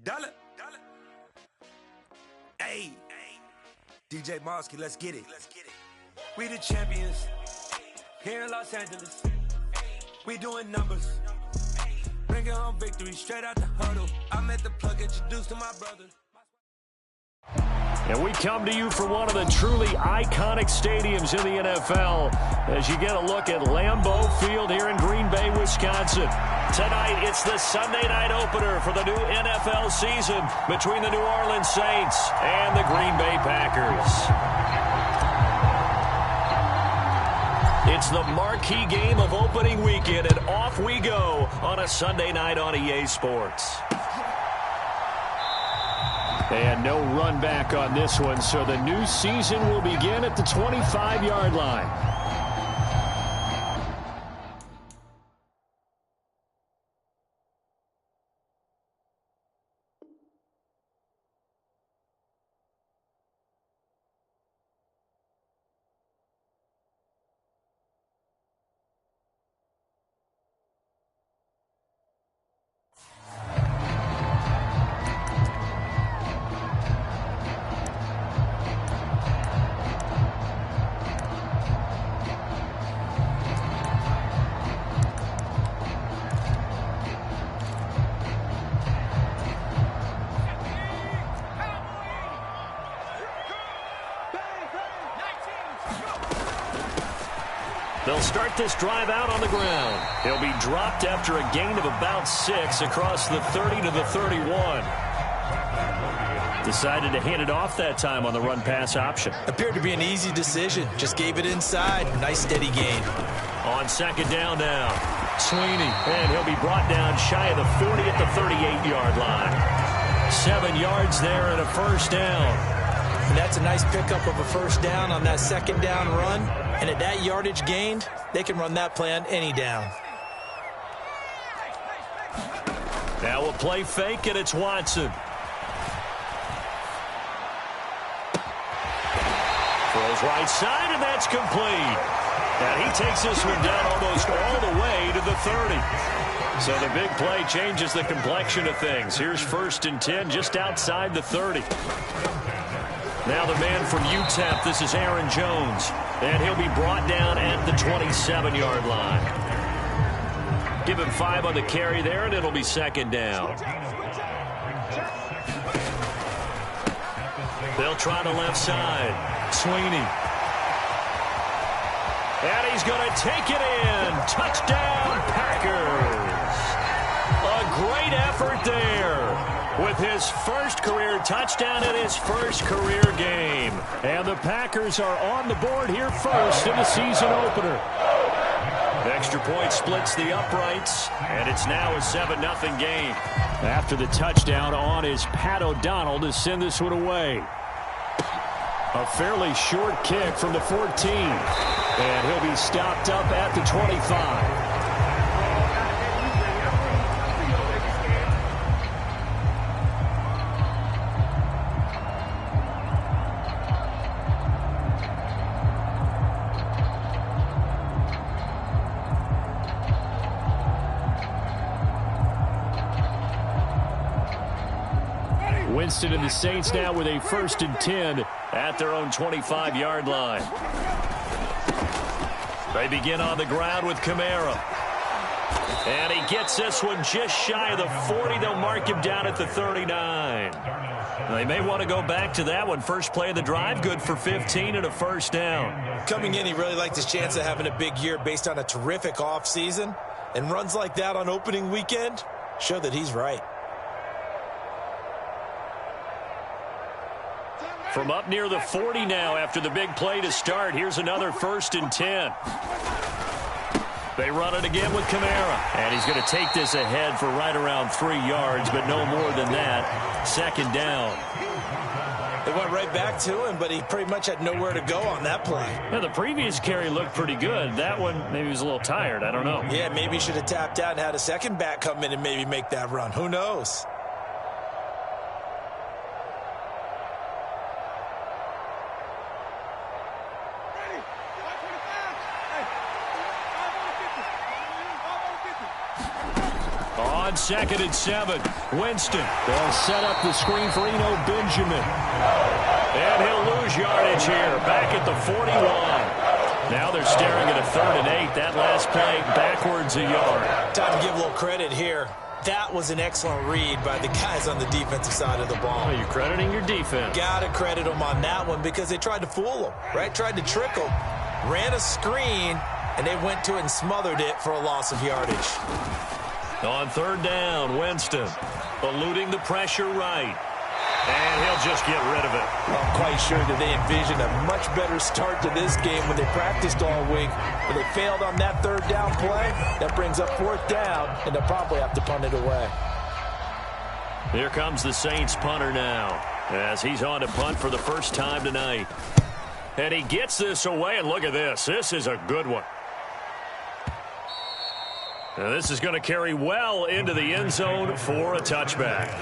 Dollar. Hey, DJ Mosky, let's get it. We the champions here in Los Angeles. We doing numbers. Bringing home victory straight out the huddle. I'm at the plug, introduced to my brother. And we come to you from one of the truly iconic stadiums in the NFL as you get a look at Lambeau Field here in Green Bay, Wisconsin. Tonight, it's the Sunday night opener for the new NFL season between the New Orleans Saints and the Green Bay Packers. It's the marquee game of opening weekend, and off we go on a Sunday night on EA Sports. And no run back on this one, so the new season will begin at the 25-yard line. They'll start this drive out on the ground. He'll be dropped after a gain of about 6 across the 30 to the 31. Decided to hand it off that time on the run-pass option. Appeared to be an easy decision. Just gave it inside. Nice steady gain. On second down now, Sweeney. And he'll be brought down shy of the 40 at the 38-yard line. 7 yards there and a first down. And that's a nice pickup of a first down on that second down run. And at that yardage gained, they can run that play on any down. Now a play fake, and it's Watson. Throws right side, and that's complete. And he takes this one down almost all the way to the 30. So the big play changes the complexion of things. Here's 1st and 10 just outside the 30. Now the man from UTEP, this is Aaron Jones. And he'll be brought down at the 27-yard line. Give him 5 on the carry there, and it'll be second down. They'll try the left side. Sweeney. And he's going to take it in. Touchdown, Packers. A great effort there with his first career touchdown in his first career game. And the Packers are on the board here first in the season opener. The extra point splits the uprights, and it's now a 7-0 game. After the touchdown on is Pat O'Donnell to send this one away. A fairly short kick from the 14. And he'll be stopped up at the 25. Winston and the Saints now with a 1st and 10 at their own 25-yard line. They begin on the ground with Kamara. And he gets this one just shy of the 40. They'll mark him down at the 39. They may want to go back to that one. First play of the drive, good for 15 and a first down. Coming in, he really liked his chance of having a big year based on a terrific offseason. And runs like that on opening weekend show that he's right. From up near the 40 now after the big play to start. Here's another 1st and 10. They run it again with Kamara. And he's going to take this ahead for right around 3 yards, but no more than that. Second down. They went right back to him, but he pretty much had nowhere to go on that play. Yeah, the previous carry looked pretty good. That one, maybe he was a little tired. I don't know. Yeah, maybe he should have tapped out and had a second back come in and maybe make that run. Who knows? On 2nd and 7, Winston. They'll set up the screen for Eno Benjamin. And he'll lose yardage here, back at the 41. Now they're staring at a 3rd and 8. That last play backwards a yard. Time to give a little credit here. That was an excellent read by the guys on the defensive side of the ball. Are you crediting your defense? Got to credit them on that one because they tried to fool them, right? Tried to trick them. Ran a screen, and they went to it and smothered it for a loss of yardage. On 3rd down, Winston eluding the pressure right. And he'll just get rid of it. I'm quite sure that they envisioned a much better start to this game when they practiced all week. But they failed on that 3rd down play. That brings up 4th down, and they'll probably have to punt it away. Here comes the Saints punter now, as he's on to punt for the first time tonight. And he gets this away, and look at this. This is a good one. Now this is going to carry well into the end zone for a touchback.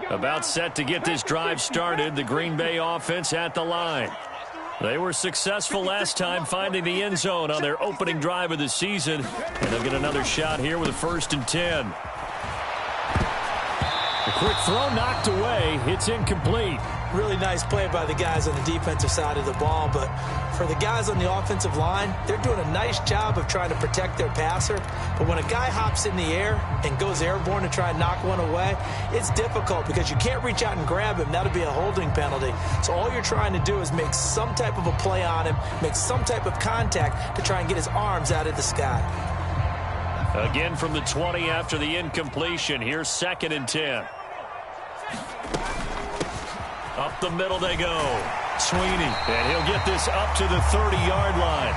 About set to get this drive started, the Green Bay offense at the line. They were successful last time finding the end zone on their opening drive of the season, and they'll get another shot here with a 1st and 10. A quick throw knocked away. It's incomplete. Really nice play by the guys on the defensive side of the ball, but for the guys on the offensive line, they're doing a nice job of trying to protect their passer. But when a guy hops in the air and goes airborne to try and knock one away, it's difficult because you can't reach out and grab him. That'll be a holding penalty. So all you're trying to do is make some type of a play on him, make some type of contact to try and get his arms out of the sky. Again from the 20 after the incompletion. Here's 2nd and 10. Up the middle they go. Sweeney, and he'll get this up to the 30-yard line.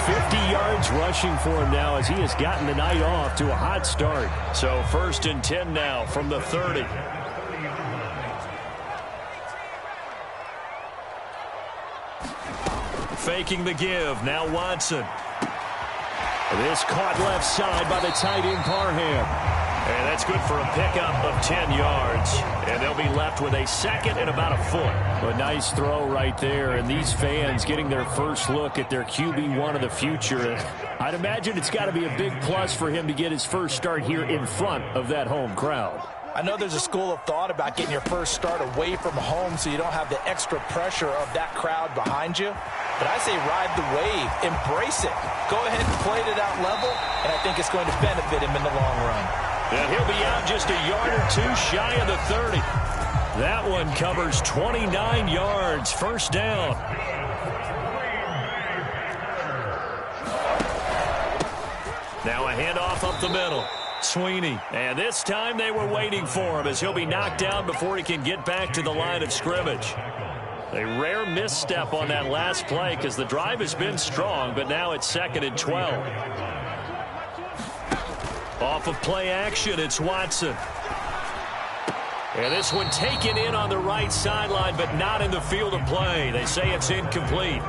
50 yards rushing for him now as he has gotten the night off to a hot start. So 1st and 10 now from the 30. Faking the give. Now Watson. This caught left side by the tight end Parham. And that's good for a pickup of 10 yards. And they'll be left with a 2nd and about a foot. A nice throw right there. And these fans getting their first look at their QB1 of the future. I'd imagine it's got to be a big plus for him to get his first start here in front of that home crowd. I know there's a school of thought about getting your first start away from home so you don't have the extra pressure of that crowd behind you. But I say ride the wave. Embrace it. Go ahead and play it at that level, and I think it's going to benefit him in the long run. And he'll be out just a yard or two shy of the 30. That one covers 29 yards. 1st down. Now a handoff up the middle. Sweeney. And this time they were waiting for him as he'll be knocked down before he can get back to the line of scrimmage. A rare misstep on that last play because the drive has been strong, but now it's 2nd and 12. Off of play action, it's Watson. And this one taken in on the right sideline, but not in the field of play. They say it's incomplete.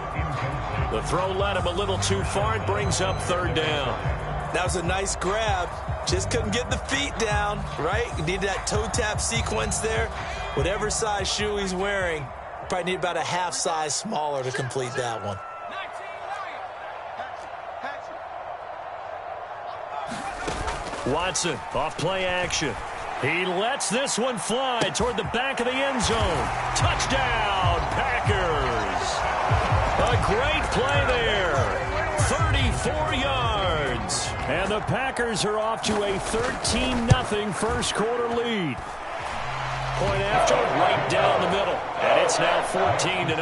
The throw led him a little too far. It brings up 3rd down. That was a nice grab. Just couldn't get the feet down, right? You need that toe tap sequence there. Whatever size shoe he's wearing, probably need about a half size smaller to complete that one. Watson off play action. He lets this one fly toward the back of the end zone. Touchdown, Packers. A great play there. 34 yards. And the Packers are off to a 13-0 first quarter lead. Point after, right down the middle. And it's now 14-0.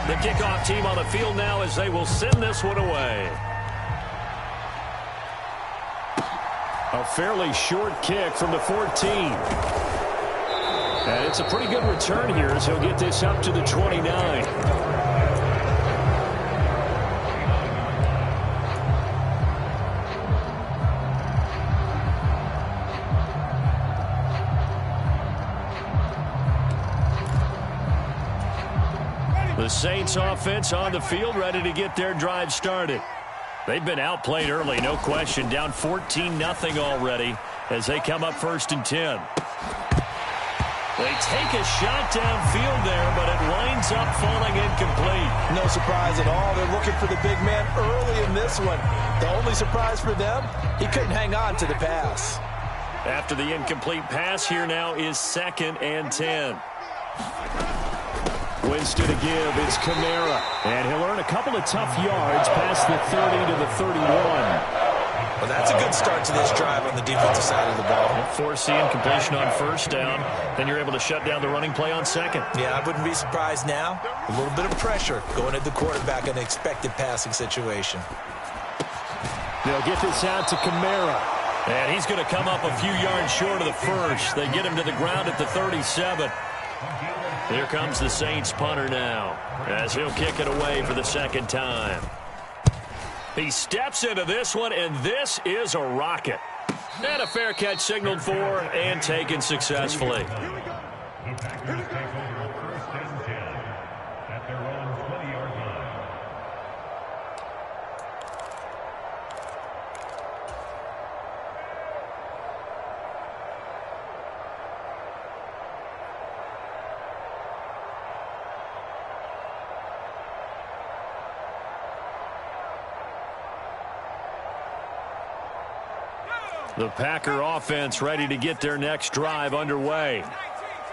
The kickoff team on the field now as they will send this one away. A fairly short kick from the 14. And it's a pretty good return here as he'll get this up to the 29. The Saints offense on the field, ready to get their drive started. They've been outplayed early, no question. Down 14-0 already as they come up 1st and 10. They take a shot downfield there, but it winds up falling incomplete. No surprise at all. They're looking for the big man early in this one. The only surprise for them, he couldn't hang on to the pass. After the incomplete pass, here now is 2nd and 10. Winston to give. It's Kamara. And he'll earn a couple of tough yards past the 30 to the 31. Well, that's a good start to this drive on the defensive side of the ball. Force the incompletion on 1st down. Then you're able to shut down the running play on 2nd. Yeah, I wouldn't be surprised now. A little bit of pressure going at the quarterback in an expected passing situation. They'll get this out to Kamara. And he's going to come up a few yards short of the first. They get him to the ground at the 37. Here comes the Saints punter now as he'll kick it away for the 2nd time. He steps into this one, and this is a rocket. And a fair catch signaled for and taken successfully. The Packer offense ready to get their next drive underway.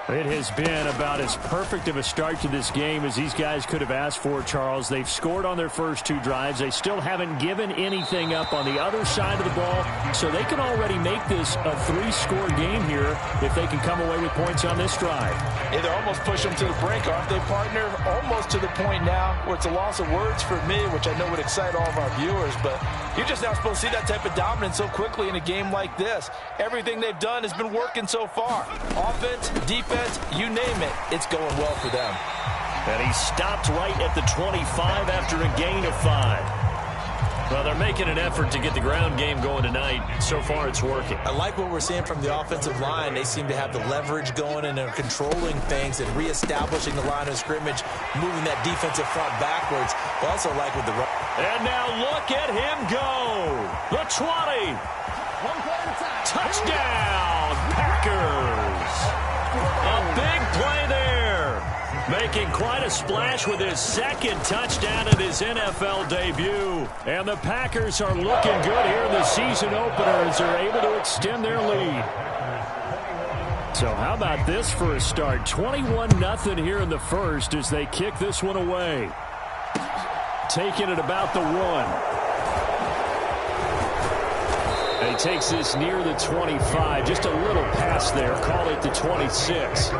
It has been about as perfect of a start to this game as these guys could have asked for, Charles. They've scored on their first 2 drives. They still haven't given anything up on the other side of the ball, so they can already make this a 3-score game here if they can come away with points on this drive. Yeah, they're almost pushing them to the brink, aren't they, partner? Almost to the point now where it's a loss of words for me, which I know would excite all of our viewers, but you're just not supposed to see that type of dominance so quickly in a game like this. Everything they've done has been working so far. Offense, defense, you name it, it's going well for them. And he stopped right at the 25 after a gain of 5. Well, they're making an effort to get the ground game going tonight. So far, it's working. I like what we're seeing from the offensive line. They seem to have the leverage going, and they're controlling things and reestablishing the line of scrimmage, moving that defensive front backwards. I also like with the run. And now look at him go. The 20. Touchdown, Packers. A big play there. Making quite a splash with his 2nd touchdown in his NFL debut. And the Packers are looking good here in the season opener as they're able to extend their lead. So how about this for a start? 21-0 here in the first as they kick this one away. Taking it about the 1. And he takes this near the 25. Just a little pass there. Call it the 26.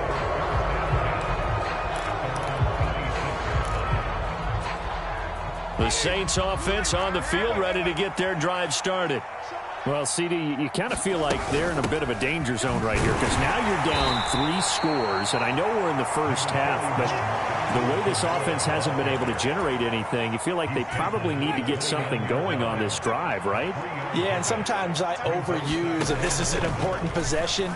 The Saints offense on the field ready to get their drive started. Well, CD, you kind of feel like they're in a bit of a danger zone right here because now you're down 3 scores, and I know we're in the first half, but the way this offense hasn't been able to generate anything, you feel like they probably need to get something going on this drive, right? Yeah, and sometimes I overuse if this is an important possession.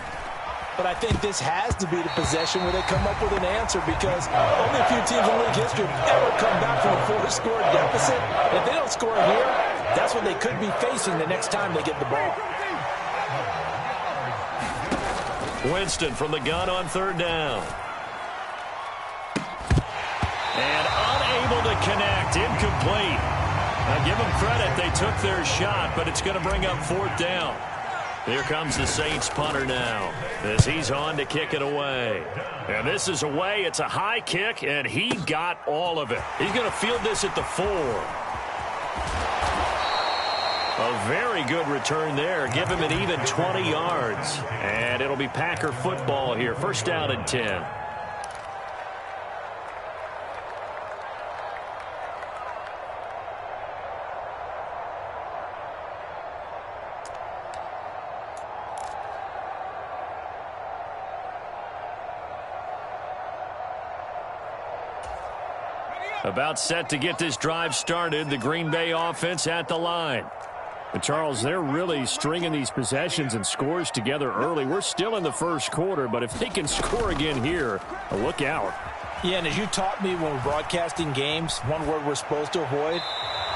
But I think this has to be the possession where they come up with an answer because only a few teams in league history have ever come back from a 4-score deficit. If they don't score here, that's what they could be facing the next time they get the ball. Winston from the gun on 3rd down. And unable to connect. Incomplete. I give them credit. They took their shot, but it's going to bring up 4th down. Here comes the Saints punter now as he's on to kick it away. And this is away. It's a high kick, and he got all of it. He's going to field this at the 4. A very good return there. Give him an even 20 yards. And it'll be Packer football here. 1st down and 10. About set to get this drive started. The Green Bay offense at the line. But Charles, they're really stringing these possessions and scores together early. We're still in the first quarter, but if they can score again here, look out. Yeah, and as you taught me when we're broadcasting games, one word we're supposed to avoid,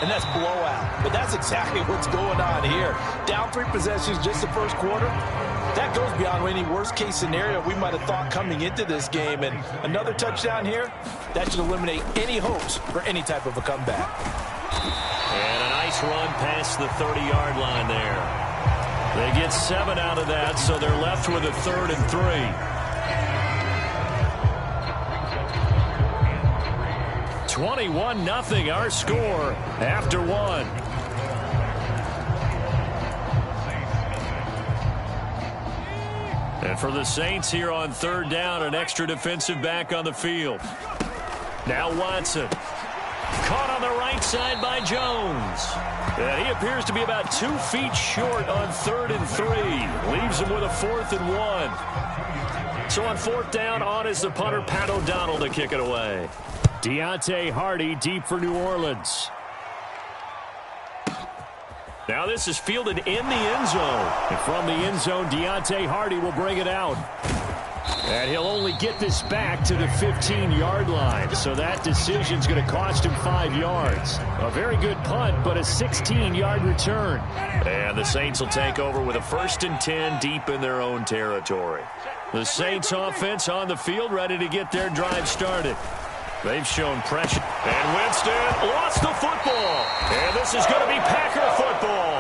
and that's blowout. But that's exactly what's going on here. Down 3 possessions just the first quarter. That goes beyond any worst-case scenario we might have thought coming into this game. And another touchdown here, that should eliminate any hopes for any type of a comeback. And a nice run past the 30-yard line there. They get 7 out of that, so they're left with a 3rd and 3. 21-0 our score after 1. And for the Saints here on 3rd down, an extra defensive back on the field. Now Watson. Caught on the right side by Jones. And he appears to be about 2 feet short on 3rd and 3. Leaves him with a 4th and 1. So on 4th down, on is the punter, Pat O'Donnell, to kick it away. Deontay Hardy deep for New Orleans. Now this is fielded in the end zone. And from the end zone, Deontay Hardy will bring it out. And he'll only get this back to the 15-yard line. So that decision's going to cost him 5 yards. A very good punt, but a 16-yard return. And the Saints will take over with a 1st and 10 deep in their own territory. The Saints offense on the field, ready to get their drive started. They've shown pressure. And Winston lost the football. And this is going to be Packer football.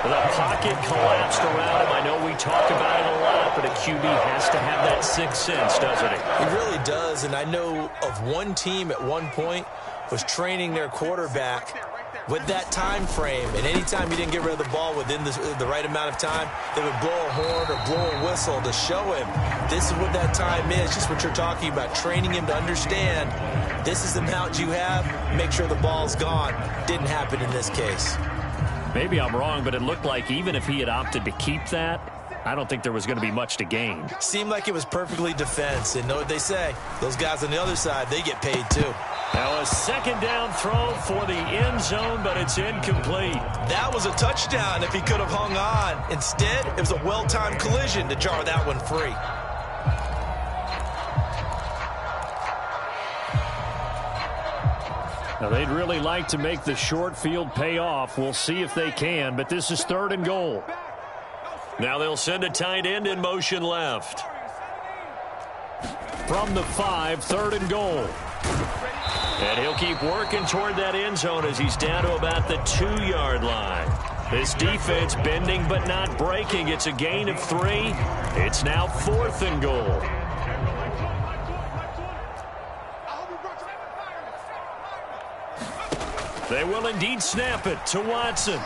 The pocket collapsed around him. I know we talk about it a lot, but a QB has to have that 6th sense, doesn't he? He really does, and I know of one team at one point was training their quarterback with that time frame, and anytime he didn't get rid of the ball within the right amount of time, they would blow a horn or blow a whistle to show him this is what that time is, just what you're talking about, training him to understand this is the amount you have, make sure the ball's gone. Didn't happen in this case. Maybe I'm wrong, but it looked like even if he had opted to keep that, I don't think there was going to be much to gain. Seemed like it was perfectly defense, and know what they say, those guys on the other side, they get paid too. Now a 2nd down throw for the end zone, but it's incomplete. That was a touchdown if he could have hung on. Instead, it was a well-timed collision to jar that one free. Now they'd really like to make the short field pay off. We'll see if they can, but this is 3rd and goal. Now they'll send a tight end in motion left. From the 5, 3rd and goal. And he'll keep working toward that end zone as he's down to about the 2-yard line. This defense bending but not breaking. It's a gain of 3. It's now 4th and goal. They will indeed snap it to Watson.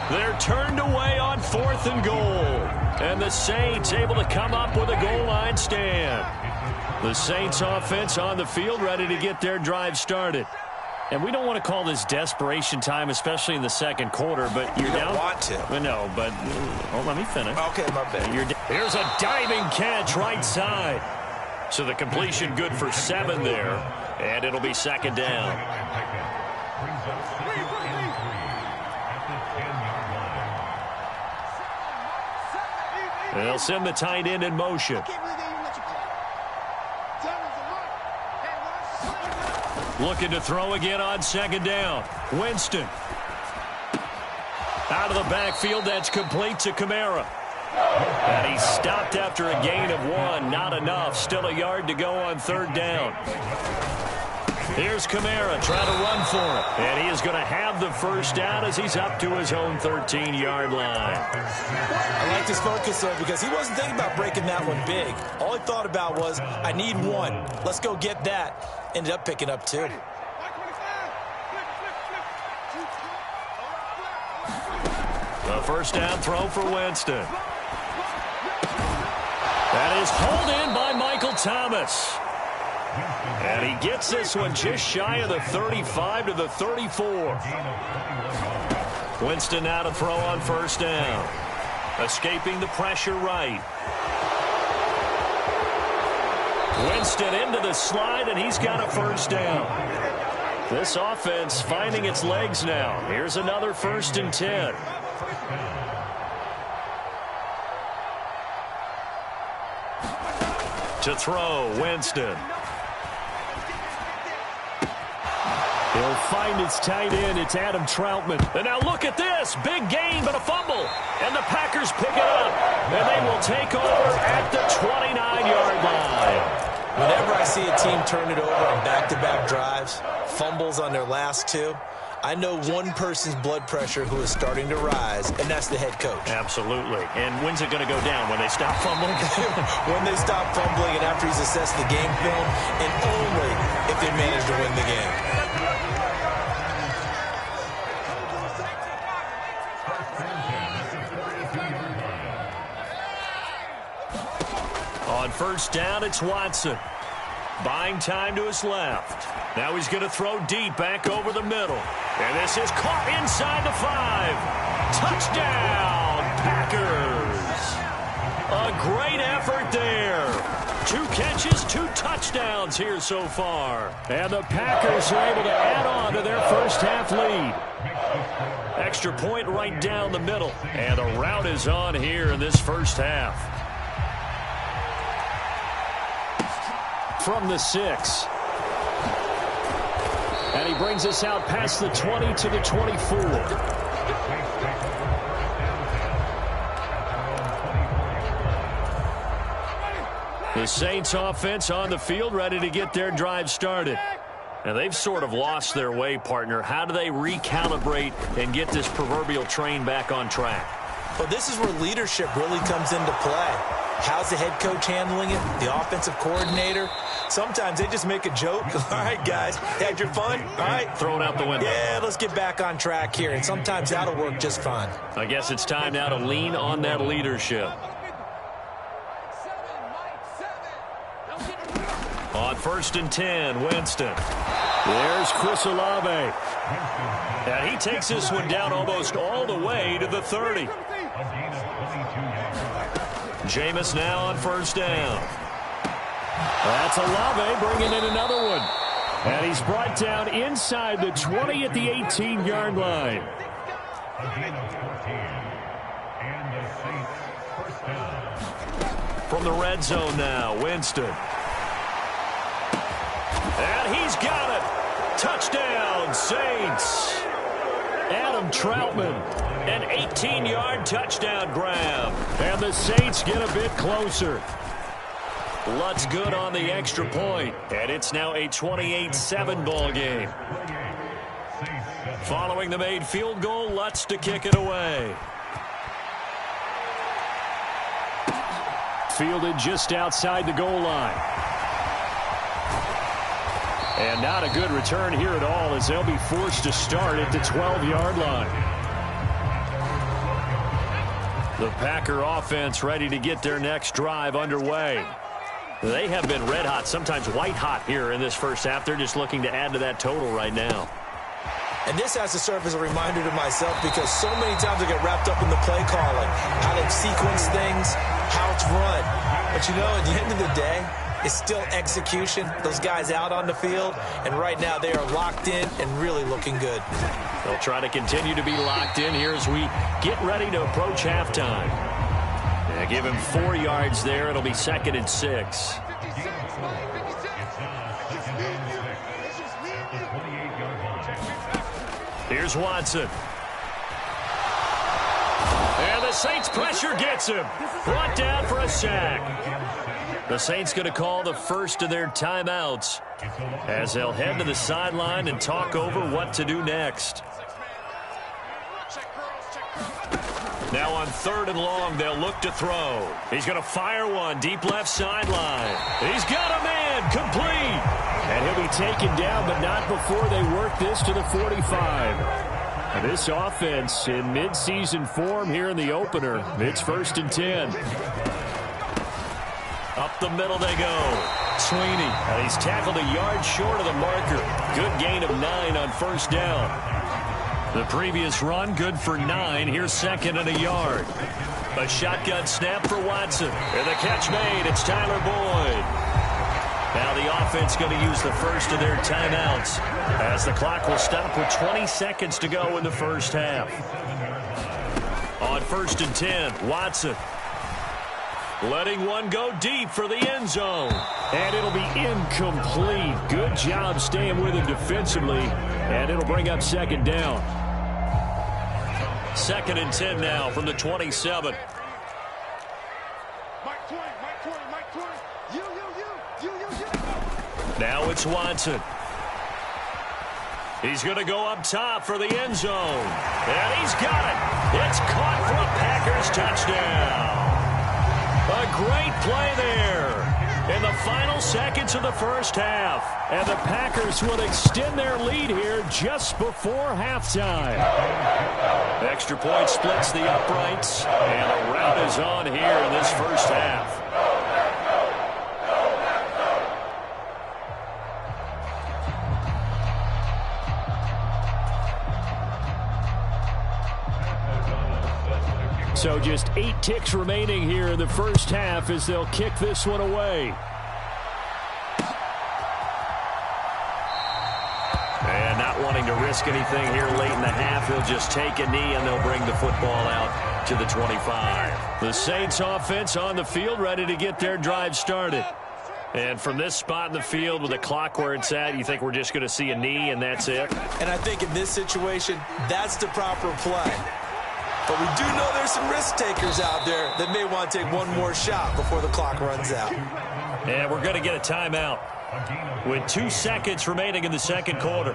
They're turned away on 4th and goal. And the Saints able to come up with a goal line stand. The Saints offense on the field ready to get their drive started. And we don't want to call this desperation time, especially in the 2nd quarter, but you're down. You don't want to. No, but let me finish. Okay, my bad. Here's a diving catch right side. So the completion good for 7 there. And it'll be 2nd down. They'll send the tight end in motion. Looking to throw again on 2nd down. Winston. Out of the backfield, that's complete to Kamara. And he stopped after a gain of 1. Not enough. Still a yard to go on 3rd down. Here's Kamara trying to run for it. And he is going to have the 1st down as he's up to his own 13-yard line. I like this focus, though, because he wasn't thinking about breaking that one big. All he thought about was, I need 1. Let's go get that. Ended up picking up 2. The 1st down throw for Winston. That is hauled in by Michael Thomas. And he gets this one just shy of the 35 to the 34. Winston now to throw on 1st down. Escaping the pressure right. Winston into the slide, and he's got a 1st down. This offense finding its legs now. Here's another 1st and 10. To throw, Winston. He'll find his tight end. It's Adam Troutman. And now look at this. Big gain, but a fumble. And the Packers pick it up. And they will take over at the 29-yard line. Whenever I see a team turn it over on back-to-back drives, fumbles on their last two, I know one person's blood pressure who is starting to rise, and that's the head coach. Absolutely. And when's it going to go down? When they stop fumbling? When they stop fumbling and after he's assessed the game film, and only if they manage to win the game. On first down, it's Watson. Buying time to his left. Now he's going to throw deep back over the middle. And this is caught inside the 5. Touchdown, Packers. A great effort there. 2 catches, 2 touchdowns here so far. And the Packers are able to add on to their first half lead. Extra point right down the middle. And the route is on here in this first half. From the 6. And he brings us out past the 20 to the 24. The Saints offense on the field, ready to get their drive started. And they've sort of lost their way, partner. How do they recalibrate and get this proverbial train back on track? Well, this is where leadership really comes into play. How's the head coach handling it? The offensive coordinator? Sometimes they just make a joke. All right, guys, had your fun? All right. Throw it out the window. Yeah, let's get back on track here. And sometimes that'll work just fine. I guess it's time now to lean on that leadership. On first and 10, Winston. There's Chris Olave. And he takes this one down almost all the way to the 30. Jameis now on first down. That's Olave bringing in another one. And he's brought down inside the 20 at the 18-yard line. From the red zone now, Winston. And he's got it. Touchdown, Saints. Adam Troutman. An 18-yard touchdown grab. And the Saints get a bit closer. Lutz good on the extra point. And it's now a 28-7 ball game. Following the made field goal, Lutz to kick it away. Fielded just outside the goal line. And not a good return here at all as they'll be forced to start at the 12-yard line. The Packer offense ready to get their next drive underway. They have been red hot, sometimes white hot here in this first half. They're just looking to add to that total right now. And this has to serve as a reminder to myself because so many times I get wrapped up in the play calling, how they sequence things, how it's run. But you know, at the end of the day, it's still execution. Those guys out on the field, and right now they are locked in and really looking good. They'll try to continue to be locked in here as we get ready to approach halftime. Yeah, give him 4 yards there. It'll be 2nd and 6. Here's Watson. And the Saints pressure gets him. Brought down for a sack. The Saints going to call the first of their timeouts as they'll head to the sideline and talk over what to do next. Now on 3rd and long, they'll look to throw. He's going to fire one deep left sideline. He's got a man complete. And he'll be taken down, but not before they work this to the 45. This offense in midseason form here in the opener. It's 1st and 10. Up the middle they go. Sweeney. And he's tackled a yard short of the marker. Good gain of 9 on first down. The previous run, good for 9. Here's 2nd and a yard. A shotgun snap for Watson. And the catch made. It's Tyler Boyd. Now the offense going to use the first of their timeouts as the clock will stop with 20 seconds to go in the first half. On 1st and 10, Watson. Letting one go deep for the end zone. And it'll be incomplete. Good job staying with him defensively. And it'll bring up second down. 2nd and 10 now from the 27. Now it's Watson. He's going to go up top for the end zone. And he's got it. It's caught for a Packers touchdown. A great play there in the final seconds of the first half. And the Packers will extend their lead here just before halftime. Extra point splits the uprights. And the rout is on here in this first half. So just 8 ticks remaining here in the first half as they'll kick this one away. And not wanting to risk anything here late in the half, he'll just take a knee and they'll bring the football out to the 25. The Saints offense on the field ready to get their drive started. And from this spot in the field with the clock where it's at, you think we're just going to see a knee and that's it? And I think in this situation, that's the proper play. But we do know there's some risk takers out there that may want to take one more shot before the clock runs out. And we're going to get a timeout with 2 seconds remaining in the second quarter.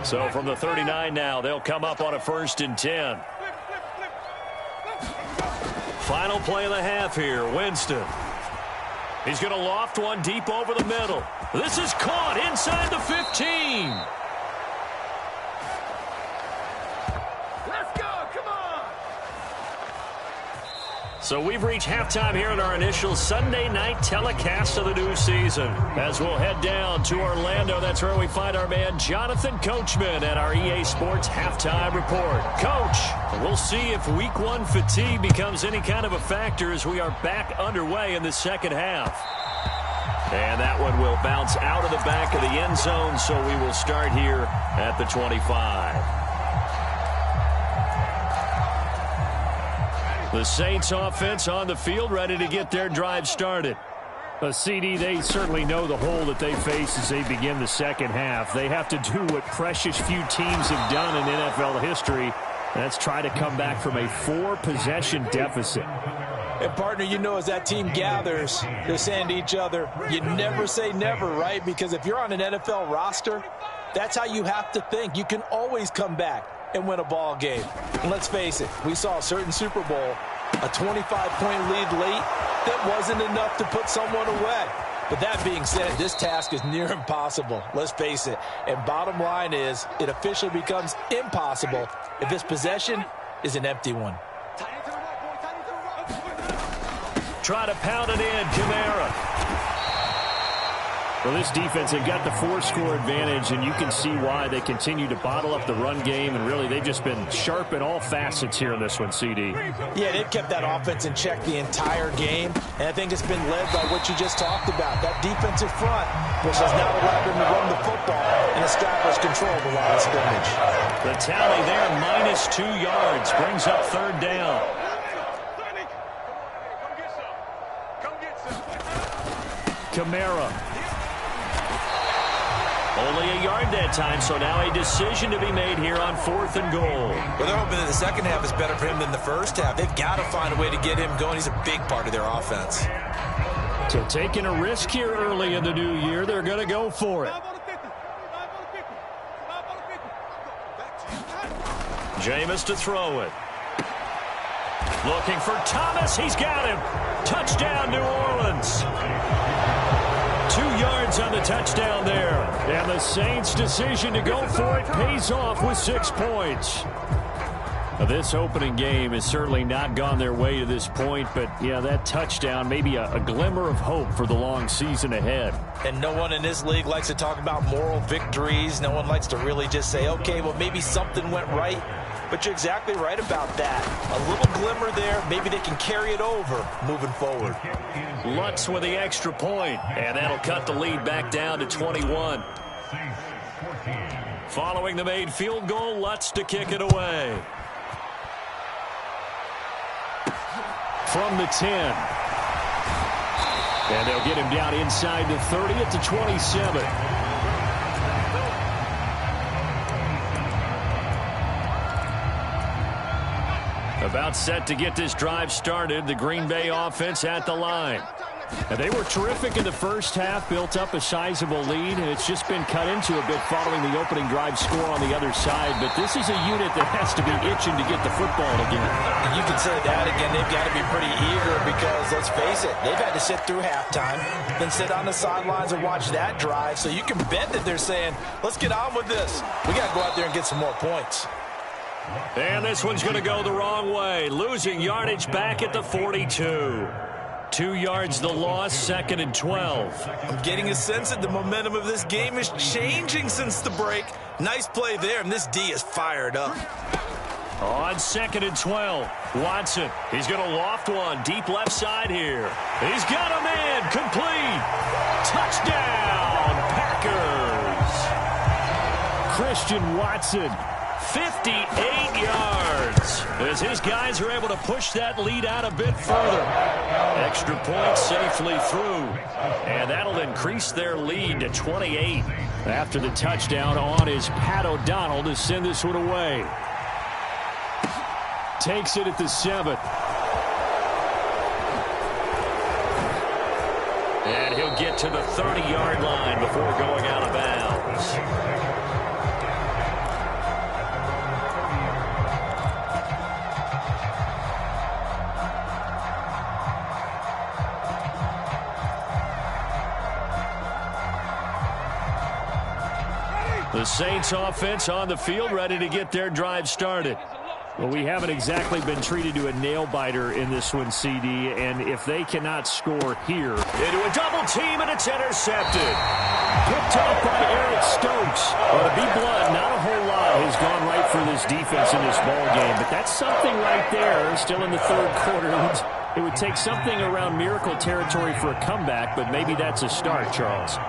So from the 39 now, they'll come up on a 1st and 10. Final play of the half here, Winston. He's going to loft one deep over the middle. This is caught inside the 15. So we've reached halftime here in our initial Sunday night telecast of the new season. As we'll head down to Orlando, that's where we find our man Jonathan Coachman at our EA Sports Halftime Report. Coach, we'll see if Week 1 fatigue becomes any kind of a factor as we are back underway in the second half. And that one will bounce out of the back of the end zone, so we will start here at the 25. The Saints offense on the field ready to get their drive started. CD, they certainly know the hole that they face as they begin the second half. They have to do what precious few teams have done in NFL history. That's try to come back from a 4-possession deficit. And, partner, you know, as that team gathers, they're saying to each other, you never say never, right? Because if you're on an NFL roster, that's how you have to think. You can always come back and win a ball game. And let's face it, we saw a certain Super Bowl, a 25-point lead late that wasn't enough to put someone away. But that being said, this task is near impossible. Let's face it. And bottom line is, it officially becomes impossible if this possession is an empty one. Try to pound it in, Kamara. Well, this defense, they've got the 4-score advantage, and you can see why they continue to bottle up the run game, and really they've just been sharp in all facets here in this one, CD. Yeah, they've kept that offense in check the entire game, and I think it's been led by what you just talked about, that defensive front, which has now allowed them to run the football and establish control of the line of scrimmage. The tally there, -2 yards, brings up 3rd down. Kamara. Only a yard that time, so now a decision to be made here on 4th and goal. Well, they're hoping that the second half is better for him than the first half. They've got to find a way to get him going. He's a big part of their offense. So taking a risk here early in the new year, they're going to go for it. Jameis to throw it. Looking for Thomas. He's got him. Touchdown, New Orleans. 2 yards on the touchdown there. And the Saints' decision to go for it pays off with 6 points. Now, this opening game has certainly not gone their way to this point, but, yeah, that touchdown, maybe a glimmer of hope for the long season ahead. And no one in this league likes to talk about moral victories. No one likes to really just say, okay, well, maybe something went right. But you're exactly right about that. A little glimmer there. Maybe they can carry it over moving forward. Lutz with the extra point, and that'll cut the lead back down to 21. Following the made field goal, Lutz to kick it away. From the 10. And they'll get him down inside the 30 at the 27. About set to get this drive started. The Green Bay offense at the line. And they were terrific in the first half, built up a sizable lead, and it's just been cut into a bit following the opening drive score on the other side. But this is a unit that has to be itching to get the football again. And you can say that again. They've got to be pretty eager because, let's face it, they've had to sit through halftime, then sit on the sidelines and watch that drive. So you can bet that they're saying, let's get on with this. We got to go out there and get some more points. And this one's going to go the wrong way. Losing yardage back at the 42. 2 yards the loss, 2nd and 12. I'm getting a sense that the momentum of this game is changing since the break. Nice play there, and this D is fired up. On 2nd and 12, Watson. He's going to loft one deep left side here. He's got a man complete. Touchdown, Packers. Christian Watson. 58 yards as his guys are able to push that lead out a bit further. Extra point safely through, and that'll increase their lead to 28. After the touchdown on is Pat O'Donnell to send this one away. Takes it at the 7. And he'll get to the 30-yard line before going out of bounds. The Saints offense on the field, ready to get their drive started. Well, we haven't exactly been treated to a nail-biter in this one, CD, and if they cannot score here. Into a double team, and it's intercepted. Picked off by Eric Stokes. Well, to be blunt, not a whole lot has gone right for this defense in this ball game, but that's something right there. Still in the third quarter. It would take something around miracle territory for a comeback, but maybe that's a start, Charles.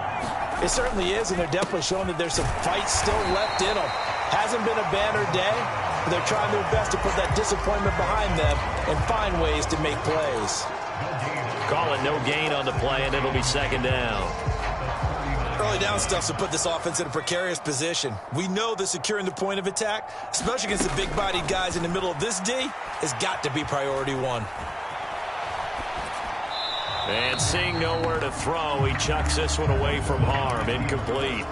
It certainly is, and they're definitely showing that there's some fight still left in them. Hasn't been a banner day, but they're trying their best to put that disappointment behind them and find ways to make plays. Call it no gain on the play, and it'll be 2nd down. Early down stuff to put this offense in a precarious position. We know that securing the point of attack, especially against the big-bodied guys in the middle of this D, has got to be priority one. And seeing nowhere to throw, he chucks this one away from harm. Incomplete.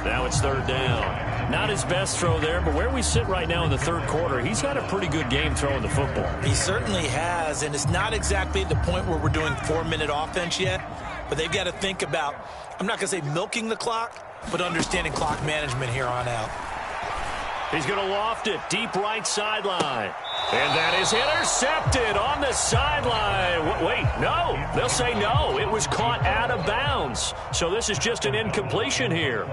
Now it's 3rd down. Not his best throw there, but where we sit right now in the third quarter, he's got a pretty good game throwing the football. He certainly has, and it's not exactly at the point where we're doing 4-minute offense yet, but they've got to think about, I'm not going to say milking the clock, but understanding clock management here on out. He's going to loft it deep right sideline. And that is intercepted on the sideline. Wait, no. They'll say no. It was caught out of bounds. So this is just an incompletion here.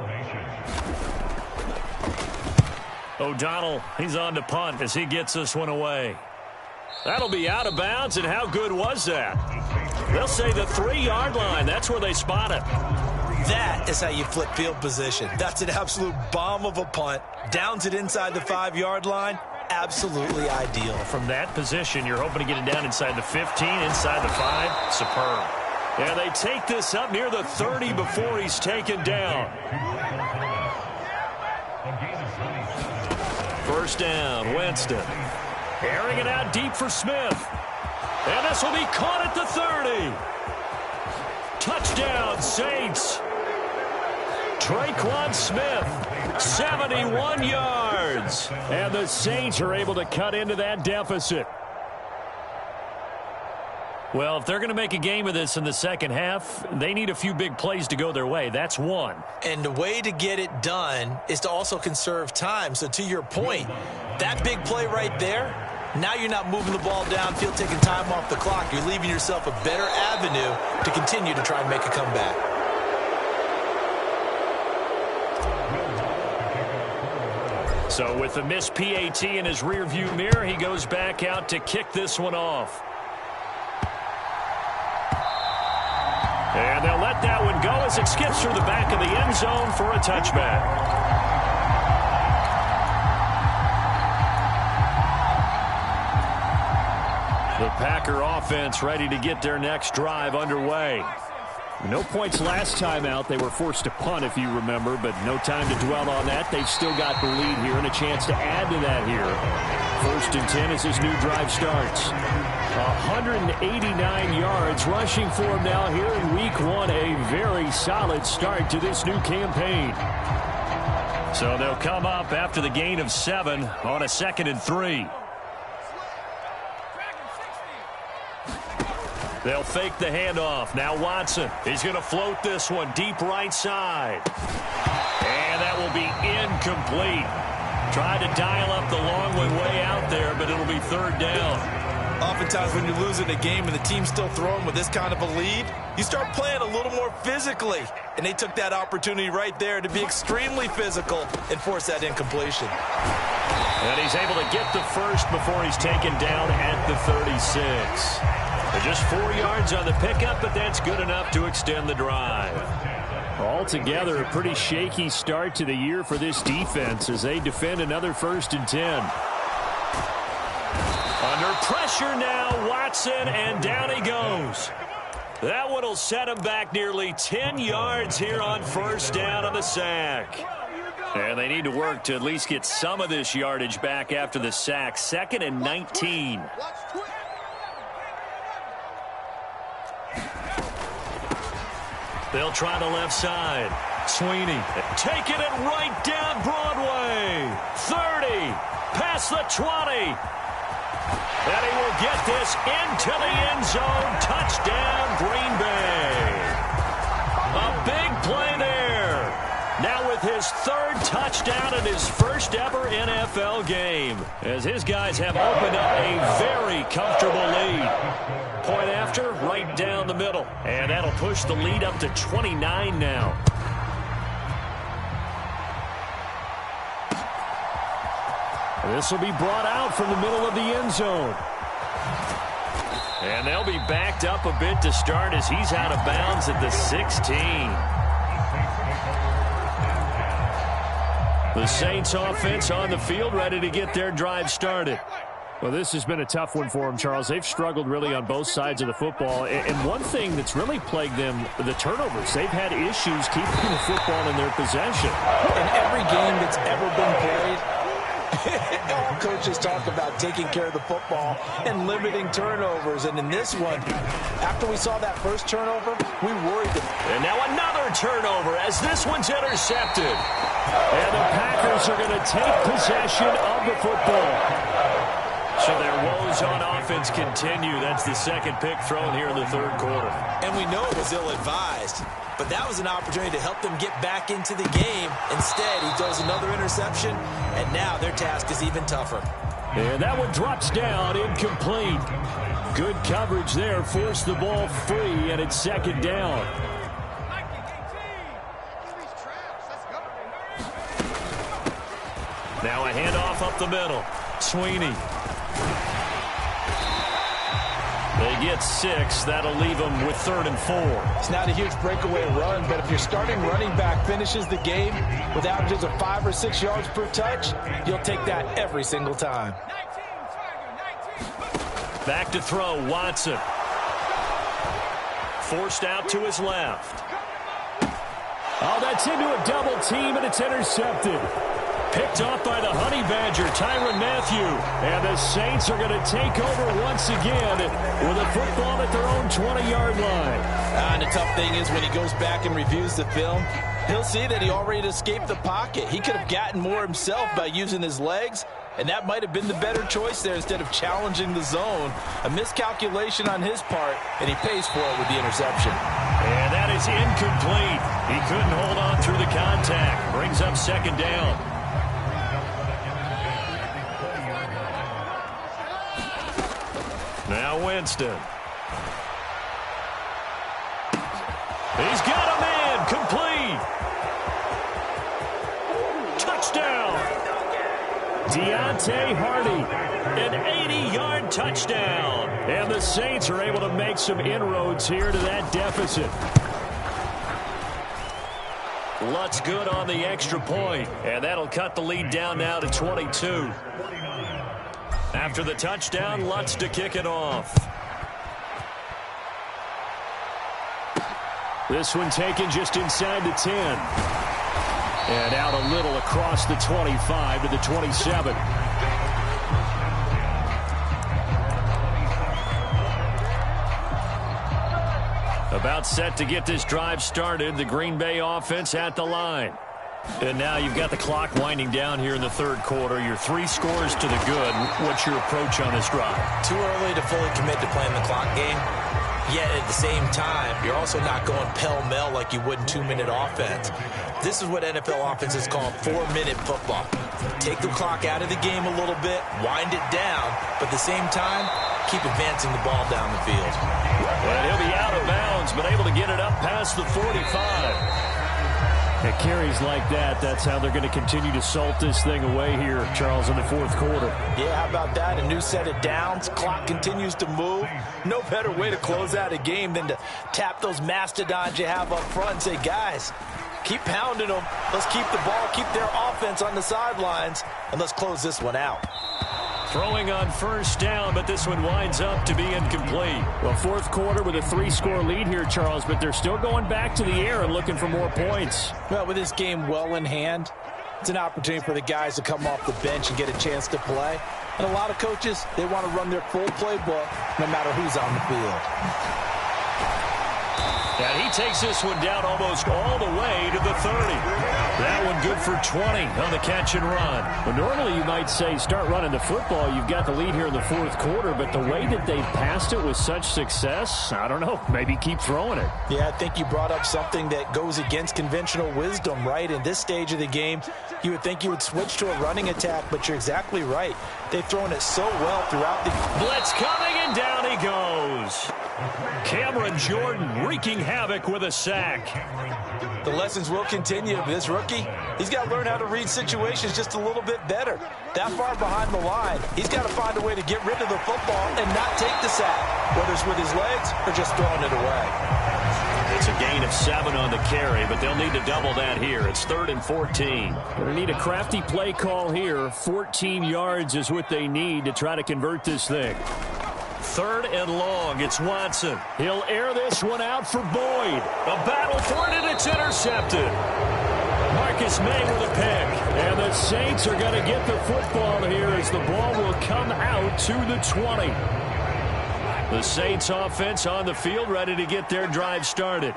O'Donnell, he's on to punt as he gets this one away. That'll be out of bounds, and how good was that? They'll say the 3-yard line. That's where they spot it. That is how you flip field position. That's an absolute bomb of a punt. Downs it inside the 5-yard line. Absolutely ideal. From that position, you're hoping to get it down inside the 15, inside the 5. Superb. And they take this up near the 30 before he's taken down. 1st down, Winston. Airing it out deep for Smith. And this will be caught at the 30. Touchdown, Saints. Traquan Smith, 71 yards. And the Saints are able to cut into that deficit. Well, if they're going to make a game of this in the second half, they need a few big plays to go their way. That's one. And the way to get it done is to also conserve time. So to your point, that big play right there, now you're not moving the ball downfield, taking time off the clock. You're leaving yourself a better avenue to continue to try and make a comeback. So with the missed PAT in his rearview mirror, he goes back out to kick this one off. And they'll let that one go as it skips through the back of the end zone for a touchback. The Packer offense ready to get their next drive underway. No points last time out. They were forced to punt, if you remember, but no time to dwell on that. They've still got the lead here and a chance to add to that here. 1st and 10 as this new drive starts. 189 yards rushing for him now here in week 1. A very solid start to this new campaign. So they'll come up after the gain of 7 on a 2nd and 3. They'll fake the handoff. Now Watson. He's going to float this one deep right side. And that will be incomplete. Tried to dial up the long one way out there, but it'll be 3rd down. Oftentimes when you're losing a game and the team's still throwing with this kind of a lead, you start playing a little more physically. And they took that opportunity right there to be extremely physical and force that incompletion. And he's able to get the first before he's taken down at the 36. Just 4 yards on the pickup, but that's good enough to extend the drive. Altogether, a pretty shaky start to the year for this defense as they defend another 1st and 10. Under pressure now, Watson, and down he goes. That one will set him back nearly 10 yards here on 1st down on the sack. And they need to work to at least get some of this yardage back after the sack. 2nd and 19. They'll try the left side. Sweeney taking it right down Broadway. 30. Past the 20. And he will get this into the end zone. Touchdown, Green Bay. A big play there. Now with his 3rd touchdown in his 1st ever NFL game, as his guys have opened up a very comfortable lead. Point after, right down the middle. And that'll push the lead up to 29 now. This will be brought out from the middle of the end zone. And they'll be backed up a bit to start as he's out of bounds at the 16. The Saints offense on the field ready to get their drive started. Well, this has been a tough one for them, Charles. They've struggled really on both sides of the football. And one thing that's really plagued them, the turnovers. They've had issues keeping the football in their possession. In every game that's ever been played, all coaches talk about taking care of the football and limiting turnovers. And in this one, after we saw that first turnover, we worried. And now another turnover as this one's intercepted. And the Packers are going to take possession of the football. So their woes on offense continue. That's the 2nd pick thrown here in the 3rd quarter. And we know it was ill-advised, but that was an opportunity to help them get back into the game. Instead, he throws another interception, and now their task is even tougher. And that one drops down, incomplete. Good coverage there, forced the ball free, and it's 2nd down. Now a handoff up the middle. Sweeney. They get 6. That'll leave them with 3rd and 4. It's not a huge breakaway run, but if your starting running back finishes the game with averages of 5 or 6 yards per touch, you'll take that every single time. Back to throw, Watson. Forced out to his left. Oh, that's into a double team, and it's intercepted. Picked off by the Honey Badger, Tyrann Mathieu. And the Saints are going to take over once again with a football at their own 20-yard line. And the tough thing is when he goes back and reviews the film, he'll see that he already escaped the pocket. He could have gotten more himself by using his legs, and that might have been the better choice there instead of challenging the zone. A miscalculation on his part, and he pays for it with the interception. And that is incomplete. He couldn't hold on through the contact. Brings up 2nd down. Now Winston. He's got a man. Complete. Touchdown. Deontay Hardy. An 80-yard touchdown. And the Saints are able to make some inroads here to that deficit. Lutz good on the extra point. And that'll cut the lead down now to 22. After the touchdown, Lutz to kick it off. This one taken just inside the 10. And out a little across the 25 to the 27. About set to get this drive started. The Green Bay offense at the line. And now you've got the clock winding down here in the third quarter. You're 3 scores to the good. What's your approach on this drive? Too early to fully commit to playing the clock game. Yet at the same time, you're also not going pell-mell like you would in 2-minute offense. This is what NFL offenses call 4-minute football. Take the clock out of the game a little bit, wind it down, but at the same time, keep advancing the ball down the field. And he'll be out of bounds, but able to get it up past the 45. At carries like that, that's how they're going to continue to salt this thing away here, Charles, in the fourth quarter. Yeah, how about that? A new set of downs. Clock continues to move. No better way to close out a game than to tap those mastodons you have up front and say, guys, keep pounding them. Let's keep the ball, keep their offense on the sidelines, and let's close this one out. Throwing on first down, but this one winds up to be incomplete. Well, fourth quarter with a 3-score lead here, Charles, but they're still going back to the air and looking for more points. Well, with this game well in hand, it's an opportunity for the guys to come off the bench and get a chance to play. And a lot of coaches, they want to run their full playbook no matter who's on the field. And he takes this one down almost all the way to the 30. That one good for 20 on the catch and run. Well, normally you might say start running the football. You've got the lead here in the fourth quarter, but the way that they've passed it with such success, I don't know, maybe keep throwing it. Yeah, I think you brought up something that goes against conventional wisdom, right? In this stage of the game, you would think you would switch to a running attack, but you're exactly right. They've thrown it so well throughout the... Blitz coming, and down he goes. Cameron Jordan wreaking havoc with a sack. The lessons will continue. This rookie, he's got to learn how to read situations just a little bit better. That far behind the line, he's got to find a way to get rid of the football and not take the sack, whether it's with his legs or just throwing it away. It's a gain of 7 on the carry, but they'll need to double that here. It's 3rd and 14. They need a crafty play call here. 14 yards is what they need to try to convert this thing. 3rd and long. It's Watson. He'll air this one out for Boyd. A battle for it, and it's intercepted. Marcus May with a pick. And the Saints are going to get the football here as the ball will come out to the 20. The Saints offense on the field ready to get their drive started.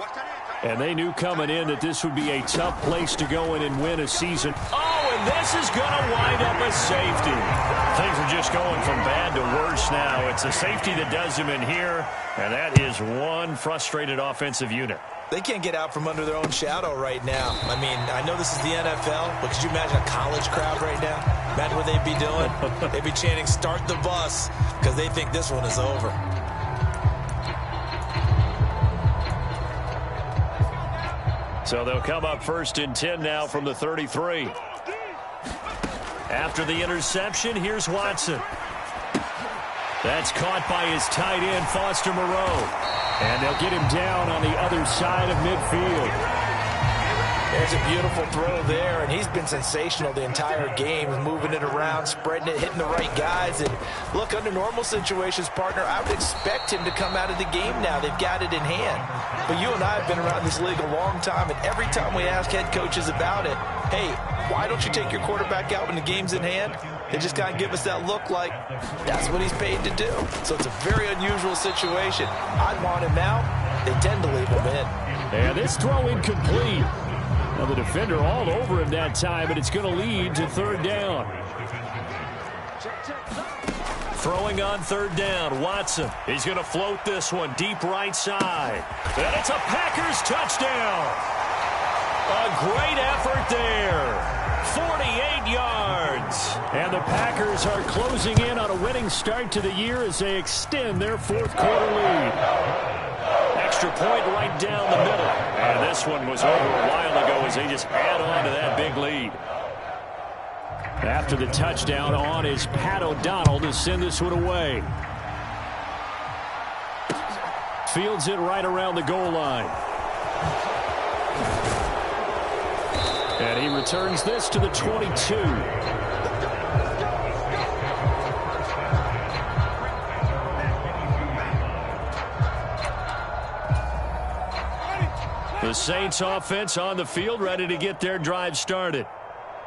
And they knew coming in that this would be a tough place to go in and win a season. Oh, and this is going to wind up a safety. Things are just going from bad to worse now. It's a safety that does them in here, and that is one frustrated offensive unit. They can't get out from under their own shadow right now. I mean, I know this is the NFL, but could you imagine a college crowd right now? Imagine what they'd be doing. They'd be chanting, "Start the bus," because they think this one is over. So they'll come up 1st and 10 now from the 33. After the interception, here's Watson. That's caught by his tight end, Foster Moreau. And they'll get him down on the other side of midfield. There's a beautiful throw there, and he's been sensational the entire game, moving it around, spreading it, hitting the right guys. And look, under normal situations, partner, I would expect him to come out of the game now. They've got it in hand. But you and I have been around this league a long time, and every time we ask head coaches about it, hey, why don't you take your quarterback out when the game's in hand? They just kind of give us that look like that's what he's paid to do. So it's a very unusual situation. I'd want him out. They tend to leave him in. And this throw incomplete. Well, the defender all over him that time, but it's going to lead to 3rd down. Throwing on 3rd down, Watson. He's going to float this one deep right side. And it's a Packers touchdown. A great effort there. 48 yards. And the Packers are closing in on a winning start to the year as they extend their 4th quarter lead. Extra point right down the middle. And this one was over a while ago as they just add on to that big lead. After the touchdown on is Pat O'Donnell to send this one away. Fields it right around the goal line. And he returns this to the 22. The Saints offense on the field, ready to get their drive started.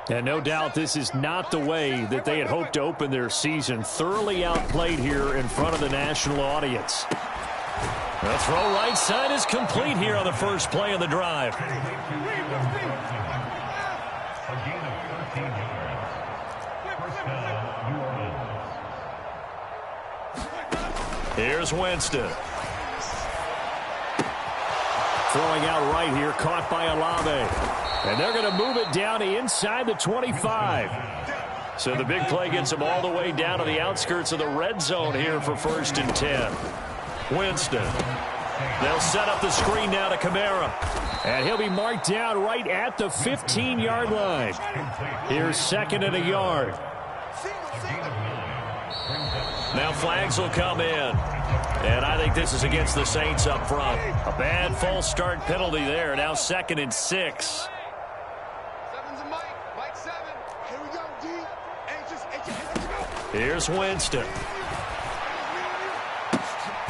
And no doubt this is not the way that they had hoped to open their season. Thoroughly outplayed here in front of the national audience. The throw right side is complete here on the first play of the drive. Here's Winston. Throwing out right here, caught by Olave. And they're going to move it down to inside the 25. So the big play gets them all the way down to the outskirts of the red zone here for 1st and 10. Winston. They'll set up the screen now to Kamara. And he'll be marked down right at the 15-yard line. Here's 2nd and a yard. Now flags will come in. And I think this is against the Saints up front. A bad false start penalty there. Now 2nd and 6. Here's Winston.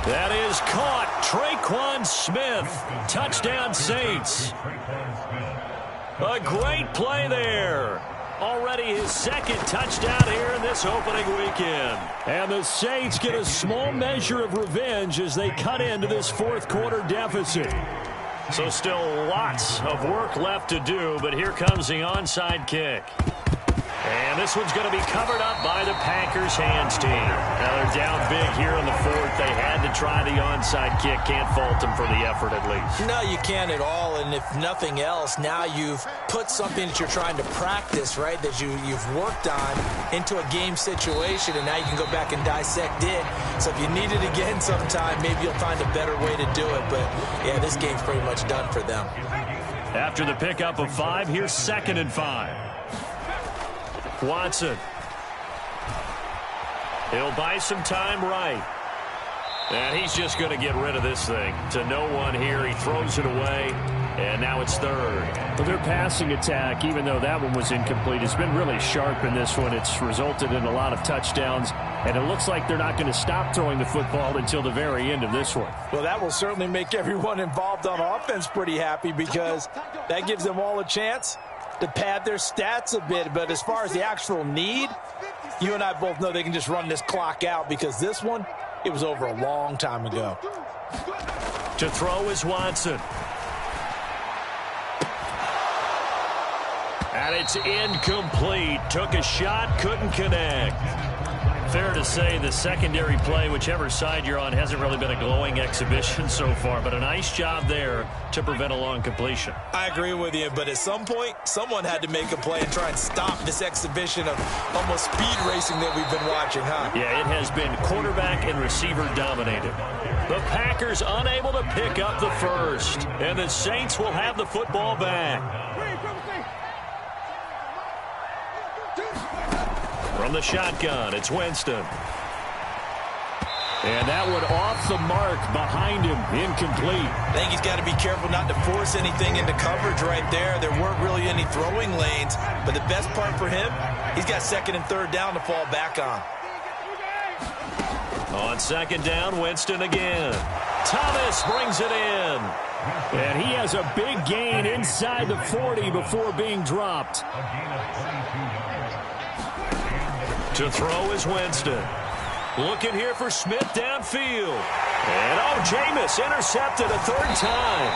That is caught. Tre'Quan Smith. Touchdown Saints. A great play there. Already his 2nd touchdown here in this opening weekend. And the Saints get a small measure of revenge as they cut into this 4th quarter deficit. So still lots of work left to do, but here comes the onside kick. And this one's going to be covered up by the Packers hands team. Now they're down big here in the 4th. They had to try the onside kick. Can't fault them for the effort at least. No, you can't at all. And if nothing else, now you've put something that you're trying to practice, right, that you've worked on into a game situation, and now you can go back and dissect it. So if you need it again sometime, maybe you'll find a better way to do it. But, yeah, this game's pretty much done for them. After the pickup of 5, here's 2nd and 5. Watson. He'll buy some time right. And he's just going to get rid of this thing. To no one here. He throws it away. And now it's 3rd. Well, their passing attack, even though that one was incomplete, has been really sharp in this one. It's resulted in a lot of touchdowns. And it looks like they're not going to stop throwing the football until the very end of this one. Well, that will certainly make everyone involved on offense pretty happy, because that gives them all a chance to pad their stats a bit. But as far as the actual need, you and I both know they can just run this clock out, because this one, it was over a long time ago. To throw is Watson. And it's incomplete. Took a shot, couldn't connect. Fair to say the secondary play, whichever side you're on, hasn't really been a glowing exhibition so far, but a nice job there to prevent a long completion. I agree with you, but at some point, someone had to make a play and try and stop this exhibition of almost speed racing that we've been watching, huh? Yeah, it has been quarterback and receiver dominated. The Packers unable to pick up the 1st, and the Saints will have the football back. From the shotgun, it's Winston. And that one off the mark behind him, incomplete. I think he's got to be careful not to force anything into coverage right there. There weren't really any throwing lanes, but the best part for him, he's got 2nd and 3rd down to fall back on. On 2nd down, Winston again. Thomas brings it in. And he has a big gain inside the 40 before being dropped. To throw is Winston. Looking here for Smith downfield. And Jameis intercepted a 3rd time.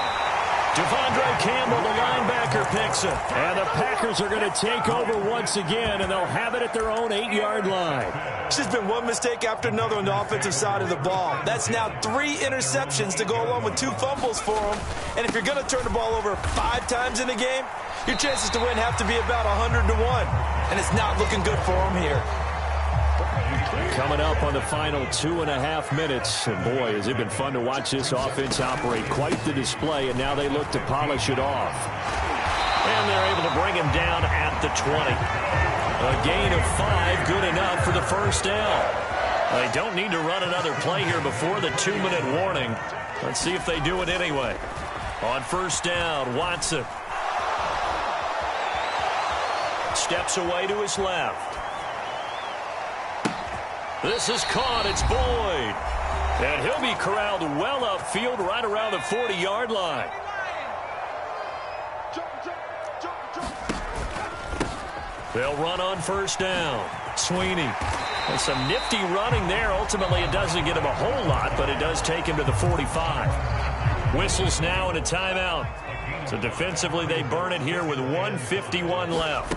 Devondre Campbell, the linebacker, picks it. And the Packers are going to take over once again, and they'll have it at their own 8-yard line. It's just been one mistake after another on the offensive side of the ball. That's now 3 interceptions to go along with 2 fumbles for them. And if you're going to turn the ball over 5 times in a game, your chances to win have to be about 100 to 1. And it's not looking good for them here. Coming up on the final 2.5 minutes. And boy, has it been fun to watch this offense operate. Quite the display, and now they look to polish it off. And they're able to bring him down at the 20. A gain of 5, good enough for the 1st down. They don't need to run another play here before the 2-minute warning. Let's see if they do it anyway. On 1st down, Watson. Steps away to his left. This is caught. It's Boyd. And he'll be corralled well upfield right around the 40-yard line. They'll run on first down. Sweeney. And some nifty running there. Ultimately, it doesn't get him a whole lot, but it does take him to the 45. Whistles now and a timeout. So defensively, they burn it here with 1:51 left.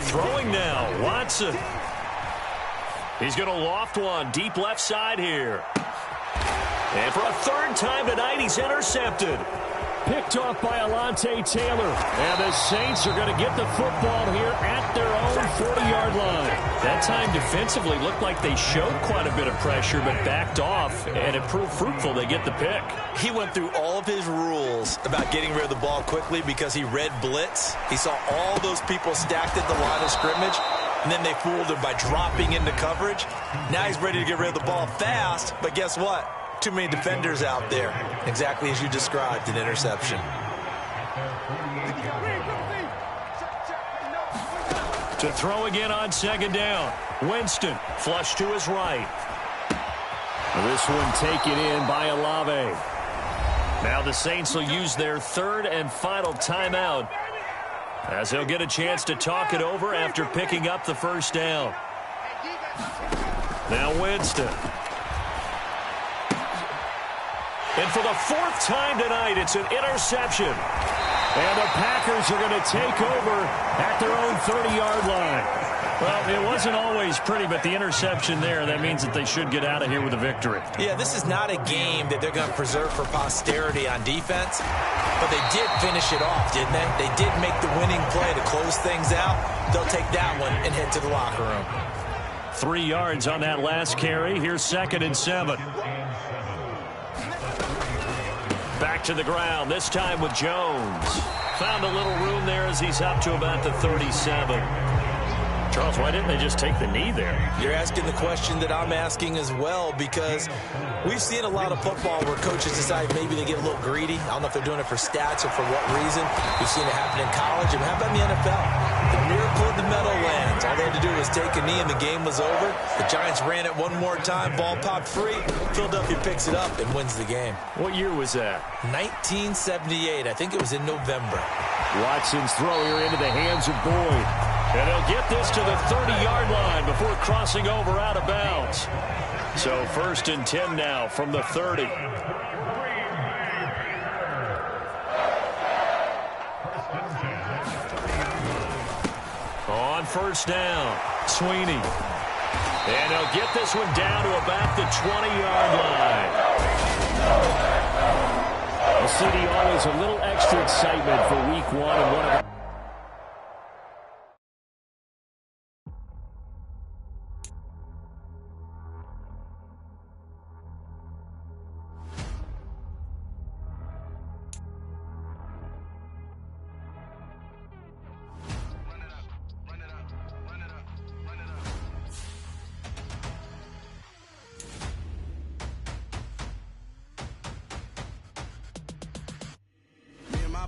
Throwing now, Watson. He's going to loft one deep left side here. And for a third time tonight, he's intercepted. Picked off by Alontae Taylor. And the Saints are going to get the football here at their own 40-yard line. That time defensively looked like they showed quite a bit of pressure but backed off, and it proved fruitful. They get the pick. He went through all of his rules about getting rid of the ball quickly because he read blitz. He saw all those people stacked at the line of scrimmage, and then they fooled him by dropping into coverage. Now he's ready to get rid of the ball fast, but guess what? Too many defenders out there. Exactly as you described, an interception. To throw again on second down. Winston, flush to his right. This one taken in by Olave. Now the Saints will use their third and final timeout, as they'll get a chance to talk it over after picking up the first down. Now Winston. And for the fourth time tonight, it's an interception. And the Packers are going to take over at their own 30-yard line. Well, it wasn't always pretty, but the interception there, that means that they should get out of here with a victory. Yeah, this is not a game that they're going to preserve for posterity on defense, but they did finish it off, didn't they? They did make the winning play to close things out. They'll take that one and head to the locker room. 3 yards on that last carry. Here's 2nd and 7. Back to the ground, this time with Jones. Found a little room there as he's up to about the 37. Charles, why didn't they just take the knee there? You're asking the question that I'm asking as well, because we've seen a lot of football where coaches decide maybe they get a little greedy. I don't know if they're doing it for stats or for what reason. We've seen it happen in college. And how about in the NFL? The miracle of the Meadowlands. All they had to do was take a knee and the game was over. The Giants ran it one more time. Ball popped free. Philadelphia picks it up and wins the game. What year was that? 1978. I think it was in November. Watson's throw here into the hands of Boyd. And he'll get this to the 30-yard line before crossing over out of bounds. So 1st and 10 now from the 30. On first down, Sweeney. And he'll get this one down to about the 20-yard line. The city always a little extra excitement for week 1 and one of the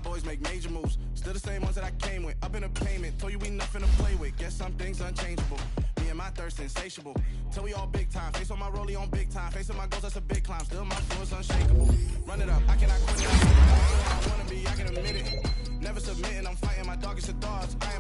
boys make major moves. Still the same ones that I came with. Up in a payment. Told you we nothing to play with. Guess some things unchangeable. Me and my thirst insatiable. Till we all big time. Face on my rollie on big time. Face on my goals, that's a big climb. Still my flow is unshakable. Run it up. I cannot quit it. I wanna be, I can admit it. Never submitting. I'm fighting my doggish thoughts. I